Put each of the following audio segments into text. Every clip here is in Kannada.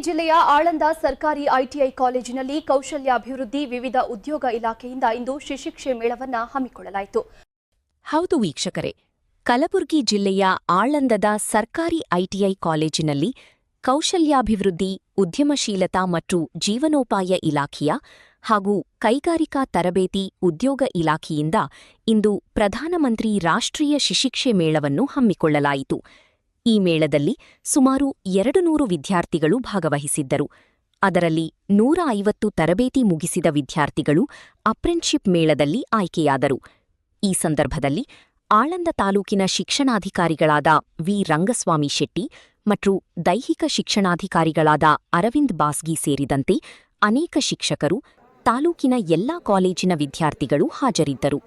ಜಿಲ್ಲೆಯ ಆಳಂದ ಸರ್ಕಾರಿ ಐಟಿಐ ಕಾಲೇಜಿನಲ್ಲಿ ಕೌಶಲ್ಯಾಭಿವೃದ್ಧಿ ವಿವಿಧ ಉದ್ಯೋಗ ಇಲಾಖೆಯಿಂದ ಇಂದು ಶಿಶಿಕ್ಷೆ ಮೇಳವನ್ನು ಹಮ್ಮಿಕೊಳ್ಳಲಾಯಿತು. ಹೌದು ವೀಕ್ಷಕರೇ, ಕಲಬುರಗಿ ಜಿಲ್ಲೆಯ ಆಳಂದದ ಸರ್ಕಾರಿ ಐಟಿಐ ಕಾಲೇಜಿನಲ್ಲಿ ಕೌಶಲ್ಯಾಭಿವೃದ್ಧಿ, ಉದ್ಯಮಶೀಲತಾ ಮತ್ತು ಜೀವನೋಪಾಯ ಇಲಾಖೆಯ ಹಾಗೂ ಕೈಗಾರಿಕಾ ತರಬೇತಿ ಉದ್ಯೋಗ ಇಲಾಖೆಯಿಂದ ಇಂದು ಪ್ರಧಾನಮಂತ್ರಿ ರಾಷ್ಟ್ರೀಯ ಶಿಶಿಕ್ಷೆ ಮೇಳವನ್ನು ಹಮ್ಮಿಕೊಳ್ಳಲಾಯಿತು. ಈ ಮೇಳದಲ್ಲಿ ಸುಮಾರು 200 ವಿದ್ಯಾರ್ಥಿಗಳು ಭಾಗವಹಿಸಿದ್ದರು. ಅದರಲ್ಲಿ 150 ತರಬೇತಿ ಮುಗಿಸಿದ ವಿದ್ಯಾರ್ಥಿಗಳು ಅಪ್ರೆಂಟಿಸ್‌ಶಿಪ್ ಮೇಳದಲ್ಲಿ ಆಯ್ಕೆಯಾದರು. ಈ ಸಂದರ್ಭದಲ್ಲಿ ಆಳಂದ ತಾಲೂಕಿನ ಶಿಕ್ಷಣಾಧಿಕಾರಿಗಳಾದ ವಿ. ರಂಗಸ್ವಾಮಿ ಶೆಟ್ಟಿ ಮತ್ತು ದೈಹಿಕ ಶಿಕ್ಷಣಾಧಿಕಾರಿಗಳಾದ ಅರವಿಂದ್ ಬಾಸ್ಗಿ ಸೇರಿದಂತೆ ಅನೇಕ ಶಿಕ್ಷಕರು, ತಾಲೂಕಿನ ಎಲ್ಲಾ ಕಾಲೇಜಿನ ವಿದ್ಯಾರ್ಥಿಗಳು ಹಾಜರಿದ್ದರು.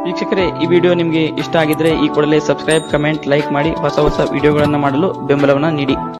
ವೀಕ್ಷಕರೇ, ಈ ವಿಡಿಯೋ ನಿಮಗೆ ಇಷ್ಟ ಆಗಿದ್ರೆ ಈ ಕೂಡಲೇ ಸಬ್ಸ್ಕ್ರೈಬ್, ಕಮೆಂಟ್, ಲೈಕ್ ಮಾಡಿ ಹೊಸ ವಿಡಿಯೋಗಳನ್ನು ಮಾಡಲು ಬೆಂಬಲವನ್ನು ನೀಡಿ.